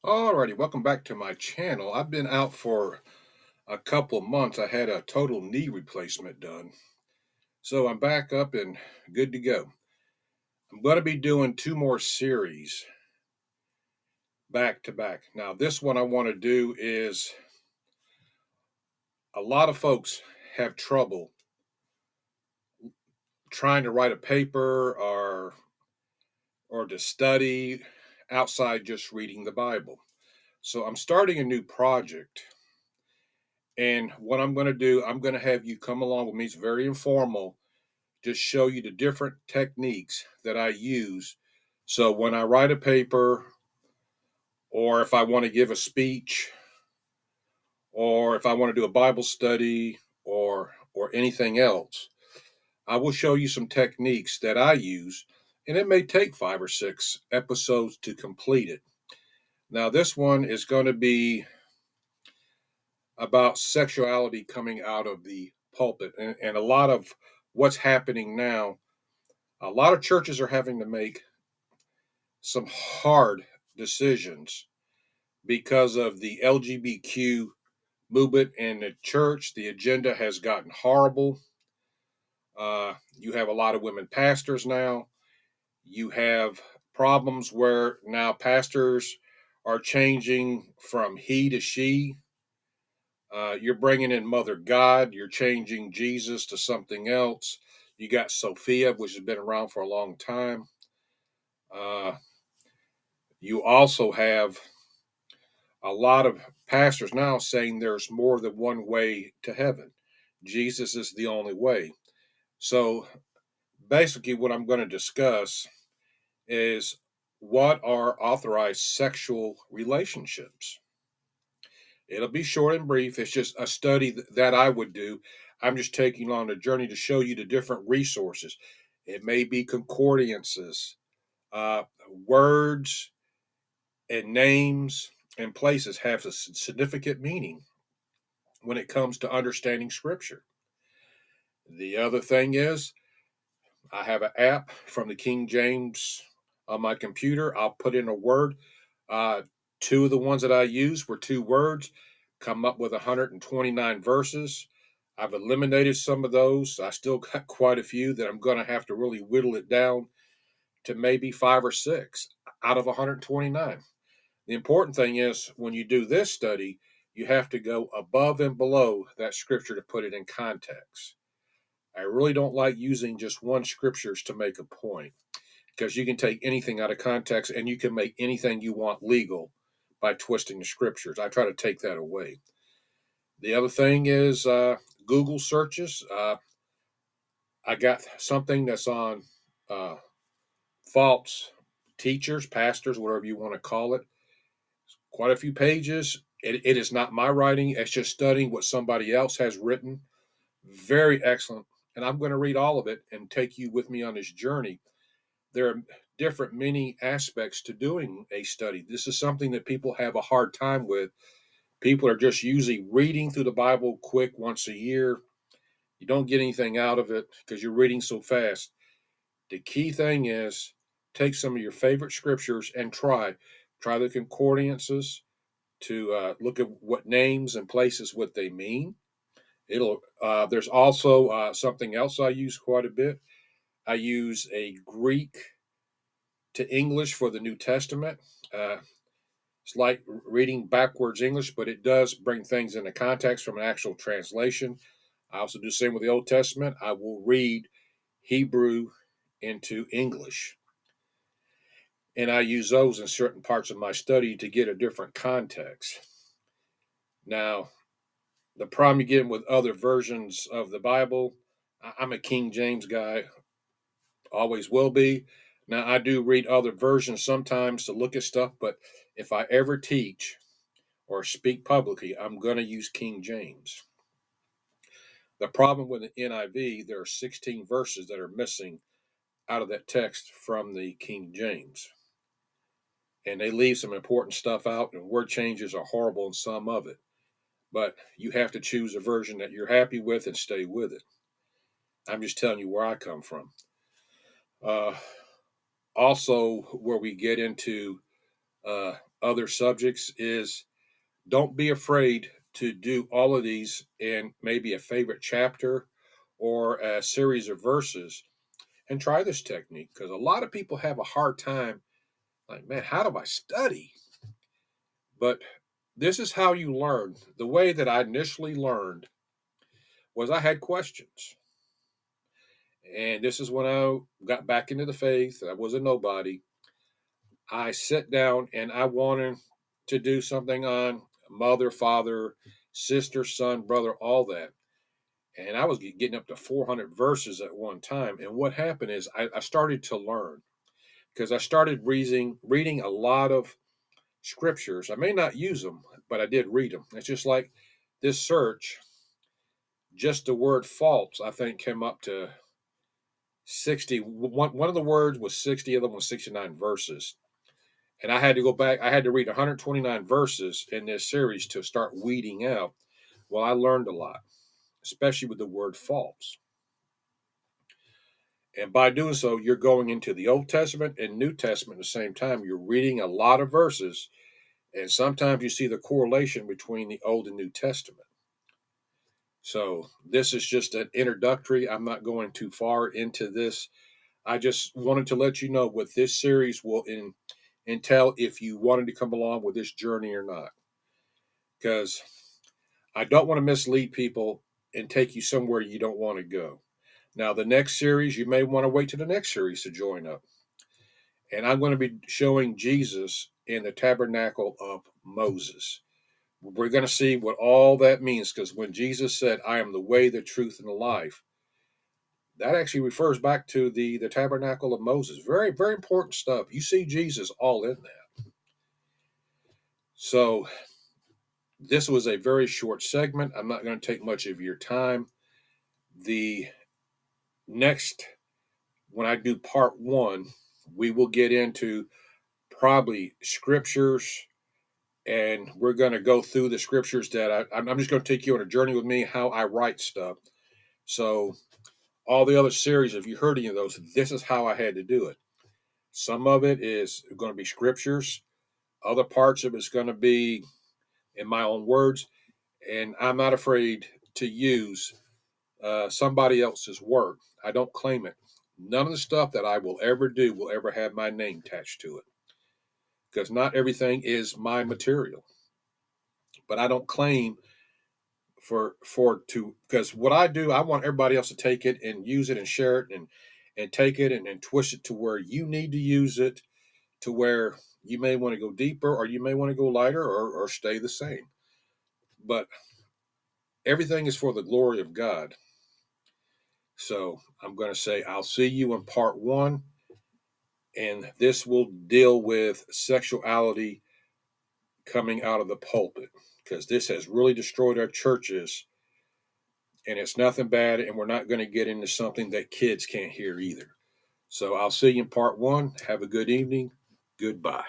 Alrighty, welcome back to my channel. I've been out for a couple of months. I had a total knee replacement done. So I'm back up and good to go. I'm going to be doing two more series back to back. Now, this one I want to do is a lot of folks have trouble trying to write a paper or to study outside just reading the Bible. So I'm starting a new project. And what I'm going to do, I'm going to have you come along with me. It's very informal, just show you the different techniques that I use. So when I write a paper, or if I want to give a speech, or if I want to do a Bible study, or anything else, I will show you some techniques that I use, and it may take 5 or 6 episodes to complete it. Now, this one is going to be about sexuality coming out of the pulpit, and a lot of what's happening now. A lot of churches are having to make some hard decisions because of the LGBTQ movement in the church. The agenda has gotten horrible. You have a lot of women pastors now. You have problems where now pastors are changing from he to she. You're bringing in Mother God. You're changing Jesus to something else. You got Sophia, which has been around for a long time. Uh, you also have a lot of pastors now saying there's more than one way to heaven. Jesus is the only way. So basically, what I'm going to discuss is what are authorized sexual relationships. It'll be short and brief. It's just a study that I would do. I'm just taking on a journey to show you the different resources. It may be concordances, words, and names and places have a significant meaning when it comes to understanding scripture. The other thing is, I have an app from the King James on my computer. I'll put in a word. Uh, Two of the ones that I used were two words, come up with 129 verses. I've eliminated some of those. I still got quite a few that I'm going to have to really whittle it down to maybe 5 or 6 out of 129. The important thing is when you do this study, you have to go above and below that scripture to put it in context. I really don't like using just one scriptures to make a point because you can take anything out of context and you can make anything you want legal by twisting the scriptures. I try to take that away. The other thing is Google searches. I got something that's on uh, false teachers, pastors, whatever you want to call it. Quite a few pages. It is not my writing. It's just studying what somebody else has written. Very excellent. And I'm going to read all of it and take you with me on this journey. There are different many aspects to doing a study. This is something that people have a hard time with. People are just usually reading through the Bible quick once a year. You don't get anything out of it because you're reading so fast. The key thing is take some of your favorite scriptures and try the concordances to look at what names and places what they mean. It'll there's also something else I use quite a bit. I use a Greek to English for the New Testament. Uh, it's like reading backwards English, but it does bring things into context from an actual translation. I also do the same with the Old Testament. I will read Hebrew into English, and I use those in certain parts of my study to get a different context. Now, the problem you get with other versions of the Bible, I'm a King James guy, always will be. Now, I do read other versions sometimes to look at stuff, but if I ever teach or speak publicly, I'm going to use King James. The problem with the NIV, there are 16 verses that are missing out of that text from the King James. And they leave some important stuff out, and word changes are horrible in some of it. But you have to choose a version that you're happy with and stay with it. I'm just telling you where I come from. Uh, Also, where we get into other subjects is don't be afraid to do all of these in maybe a favorite chapter or a series of verses and try this technique because a lot of people have a hard time like, man, how do I study? But this is how you learn. The way that I initially learned was I had questions. And this is when I got back into the faith. I was a nobody. I sat down and I wanted to do something on mother, father, sister, son, brother, all that. And I was getting up to 400 verses at one time. And what happened is I started to learn because I started reading a lot of scriptures. I may not use them, but I did read them. It's just like this search, just the word false, I think came up to 60. One of the words was 60, the other one was 69 verses. And I had to go back, I had to read 129 verses in this series to start weeding out. Well, I learned a lot, especially with the word false. And by doing so, you're going into the Old Testament and New Testament at the same time. You're reading a lot of verses, and sometimes you see the correlation between the Old and New Testament. So this is just an introductory. I'm not going too far into this. I just wanted to let you know what this series will entail if you wanted to come along with this journey or not. Because I don't want to mislead people and take you somewhere you don't want to go. Now, the next series, you may want to wait to the next series to join up. And I'm going to be showing Jesus in the tabernacle of Moses. We're going to see what all that means because when Jesus said, I am the way, the truth, and the life, that actually refers back to the tabernacle of Moses. Very, very important stuff. You see Jesus all in that. So this was a very short segment. I'm not going to take much of your time. The next, when I do part one, we will get into probably scriptures and we're going to go through the scriptures that I'm just going to take you on a journey with me, how I write stuff. So all the other series, if you heard any of those, this is how I had to do it. Some of it is going to be scriptures. Other parts of it's going to be in my own words. And I'm not afraid to use somebody else's work. I don't claim it. None of the stuff that I will ever do will ever have my name attached to it because not everything is my material. But I don't claim for to because what I do, I want everybody else to take it and use it and share it and take it and twist it to where you need to use it to where you may want to go deeper or you may want to go lighter or stay the same. But everything is for the glory of God. So I'm going to say I'll see you in part one, and this will deal with sexuality coming out of the pulpit because this has really destroyed our churches and it's nothing bad, and we're not going to get into something that kids can't hear either. So I'll see you in part one. Have a good evening. Goodbye.